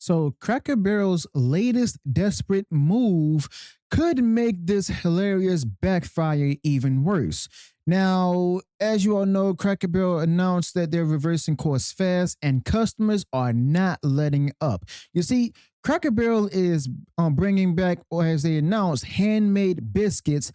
So Cracker Barrel's latest desperate move could make this hilarious backfire even worse. Now, as you all know, Cracker Barrel announced that they're reversing course fast, and customers are not letting up. You see, Cracker Barrel is bringing back, or as they announced, handmade biscuits,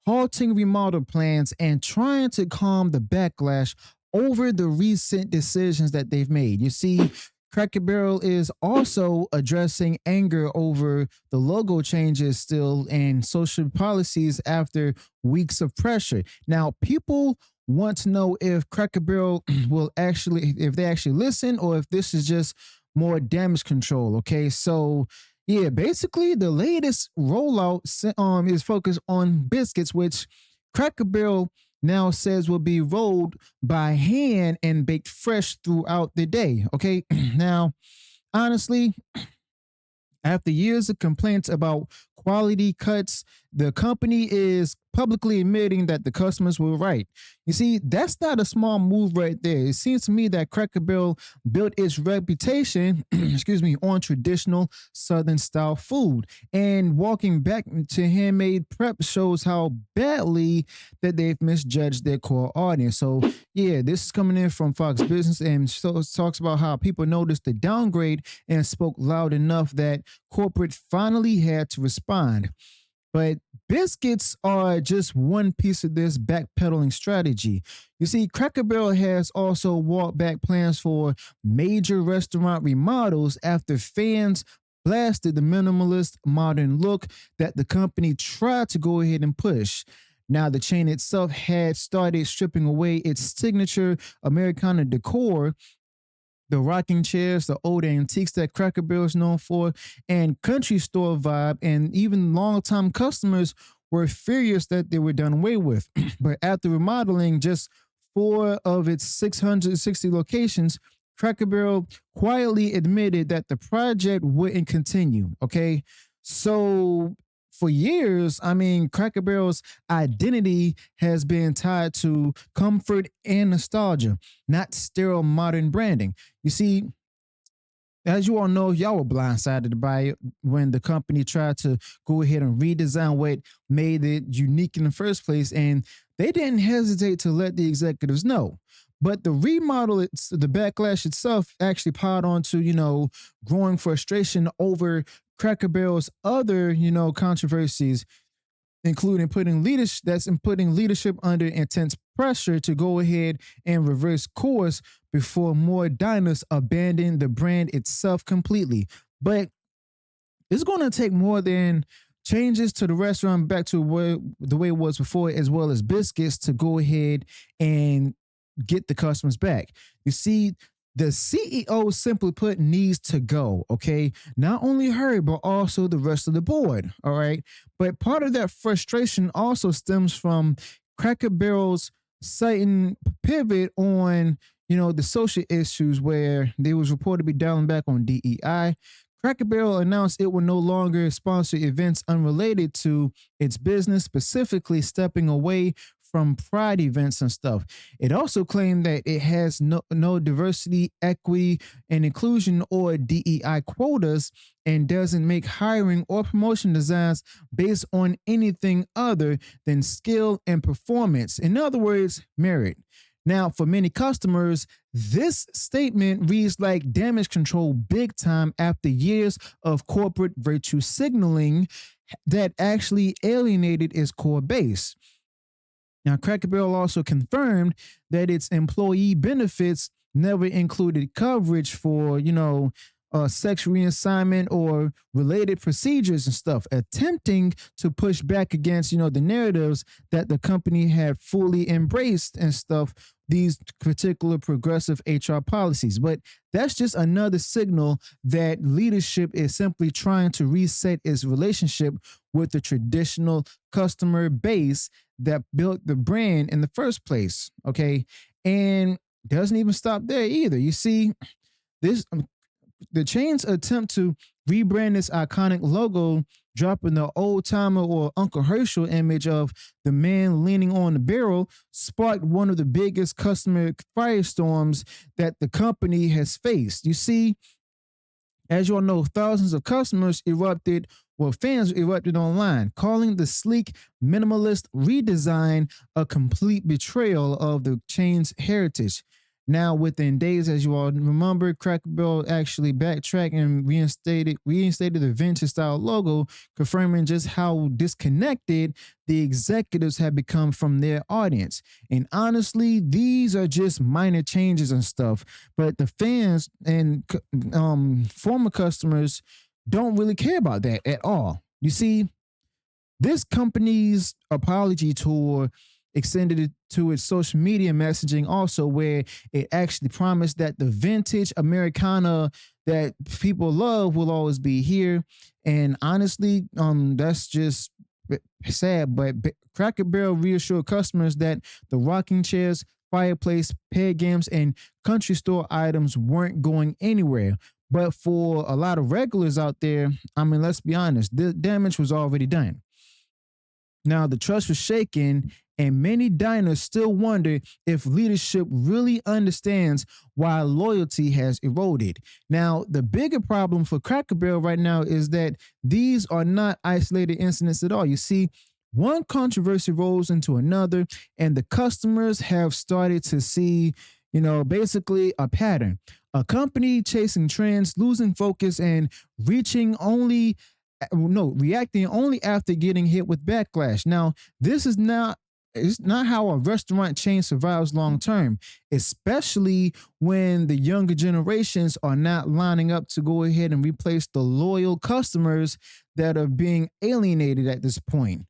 halting remodel plans, and trying to calm the backlash over the recent decisions that they've made. You see, Cracker Barrel is also addressing anger over the logo changes still and social policies after weeks of pressure. Now, people want to know if Cracker Barrel will actually, if they actually listen, or if this is just more damage control. Okay, so yeah, basically the latest rollout is focused on biscuits, which Cracker Barrel now says will be rolled by hand and baked fresh throughout the day. Okay. Now, honestly, after years of complaints about quality cuts, the company is publicly admitting that the customers were right. You see, that's not a small move right there. It seems to me that Cracker Barrel built its reputation, excuse me, on traditional Southern style food. And walking back to handmade prep shows how badly that they've misjudged their core audience. So, yeah, this is coming in from Fox Business, and so it talks about how people noticed the downgrade and spoke loud enough that corporate finally had to respond. But biscuits are just one piece of this backpedaling strategy. You see, Cracker Barrel has also walked back plans for major restaurant remodels after fans blasted the minimalist modern look that the company tried to go ahead and push. Now, the chain itself had started stripping away its signature Americana decor, the rocking chairs, the old antiques that Cracker Barrel is known for, and country store vibe, and even longtime customers were furious that they were done away with. But after remodeling just four of its 660 locations, Cracker Barrel quietly admitted that the project wouldn't continue. Okay. So for years, I mean, Cracker Barrel's identity has been tied to comfort and nostalgia, not sterile modern branding. You see, as you all know, y'all were blindsided by it when the company tried to go ahead and redesign what made it unique in the first place, and they didn't hesitate to let the executives know. But the remodel, the backlash itself, actually piled onto growing frustration over Cracker Barrel's other controversies, including putting leadership under intense pressure to go ahead and reverse course before more diners abandon the brand itself completely. But it's going to take more than changes to the restaurant back to the way it was before, as well as biscuits, to go ahead and get the customers back. You see, the CEO, simply put, needs to go. Okay. Not only her, but also the rest of the board. All right. But part of that frustration also stems from Cracker Barrel's sudden pivot on, the social issues, where they was reported to be dialing back on DEI. Cracker Barrel announced it will no longer sponsor events unrelated to its business, specifically stepping away from pride events and stuff. It also claimed that it has no diversity, equity, and inclusion or DEI quotas, and doesn't make hiring or promotion designs based on anything other than skill and performance. In other words, merit. Now, for many customers, this statement reads like damage control big time after years of corporate virtue signaling that actually alienated its core base. Now, Cracker Barrel also confirmed that its employee benefits never included coverage for, sex reassignment or related procedures and stuff, attempting to push back against, the narratives that the company had fully embraced and stuff, these particular progressive HR policies. But that's just another signal that leadership is simply trying to reset its relationship with the traditional customer base that built the brand in the first place. Okay. And doesn't even stop there either. You see, this the chain's attempt to rebrand its iconic logo, dropping the old timer or Uncle Herschel image of the man leaning on the barrel, sparked one of the biggest customer firestorms that the company has faced. You see, As you all know, thousands of customers erupted, well, fans erupted online, calling the sleek minimalist redesign a complete betrayal of the chain's heritage. Now, within days, as you all remember, Cracker Barrel actually backtracked and reinstated the vintage style logo, confirming just how disconnected the executives have become from their audience. And honestly, these are just minor changes and stuff, but the fans and former customers don't really care about that at all. You see, this company's apology tour extended it to its social media messaging also, where it actually promised that the vintage Americana that people love will always be here. And honestly, that's just sad. But Cracker Barrel reassured customers that the rocking chairs, fireplace, peg games, and country store items weren't going anywhere. But for a lot of regulars out there, I mean, let's be honest, the damage was already done. Now, the trust was shaken, and many diners still wonder if leadership really understands why loyalty has eroded. Now, the bigger problem for Cracker Barrel right now is that these are not isolated incidents at all. You see, one controversy rolls into another, and the customers have started to see, basically a pattern. A company chasing trends, losing focus, and reaching only no, reacting only after getting hit with backlash. Now, this is not it's not how a restaurant chain survives long term, especially when the younger generations are not lining up to go ahead and replace the loyal customers that are being alienated at this point.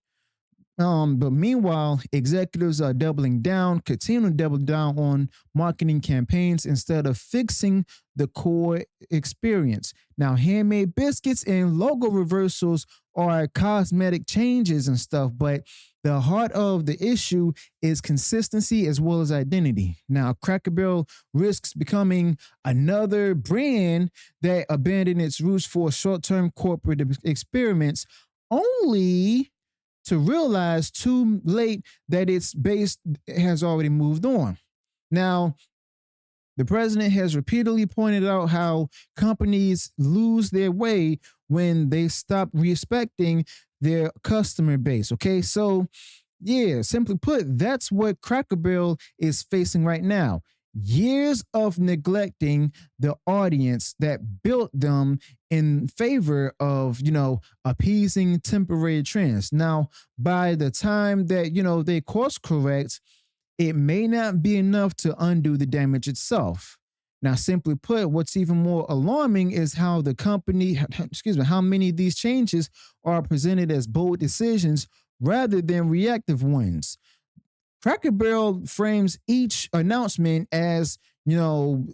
But meanwhile, executives are doubling down, continue to double down on marketing campaigns instead of fixing the core experience. Now, handmade biscuits and logo reversals are cosmetic changes and stuff, but the heart of the issue is consistency as well as identity. Now, Cracker Barrel risks becoming another brand that abandoned its roots for short-term corporate experiments, only to realize too late that its base has already moved on. Now, the president has repeatedly pointed out how companies lose their way when they stop respecting their customer base. Okay, so yeah, simply put, that's what Cracker Barrel is facing right now. Years of neglecting the audience that built them in favor of, appeasing temporary trends. Now, by the time that, they course correct, it may not be enough to undo the damage itself. Now, simply put, what's even more alarming is how the company, how many of these changes are presented as bold decisions rather than reactive ones. Cracker Barrel frames each announcement as, though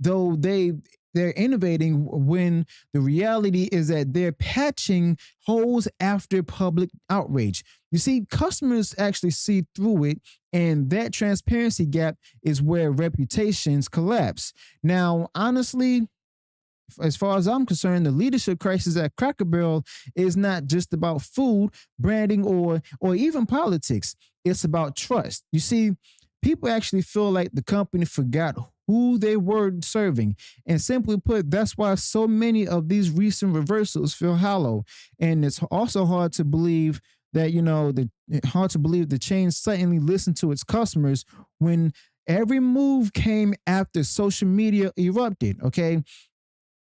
they're innovating, when the reality is that they're patching holes after public outrage. You see, customers actually see through it, and that transparency gap is where reputations collapse. Now, honestly, as far as I'm concerned, the leadership crisis at Cracker Barrel is not just about food, branding, or even politics. It's about trust. You see, people actually feel like the company forgot who they were serving. And simply put, that's why so many of these recent reversals feel hollow. And it's also hard to believe that, the chain suddenly listened to its customers when every move came after social media erupted. Okay.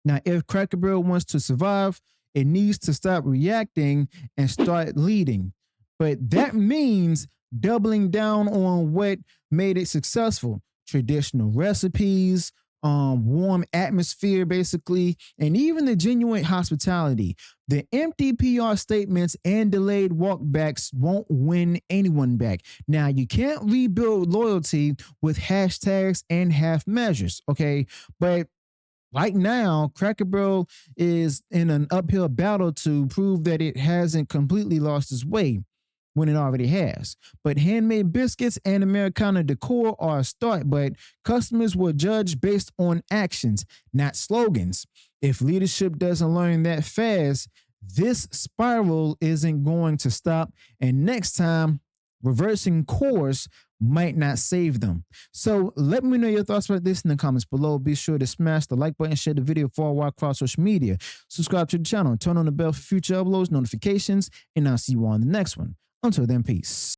Now, if Cracker Barrel wants to survive, it needs to stop reacting and start leading. But that means doubling down on what made it successful: traditional recipes, warm atmosphere, basically, and even the genuine hospitality. The empty PR statements and delayed walkbacks won't win anyone back. Now, you can't rebuild loyalty with hashtags and half measures, okay? But right now, Cracker Barrel is in an uphill battle to prove that it hasn't completely lost its way when it already has. But handmade biscuits and Americana decor are a start, but customers will judge based on actions, not slogans. If leadership doesn't learn that fast, this spiral isn't going to stop. And next time, reversing course might not save them. So let me know your thoughts about this in the comments below. Be sure to smash the like button, share the video far wide across social media, subscribe to the channel, turn on the bell for future uploads, notifications, and I'll see you on the next one. Until then, peace.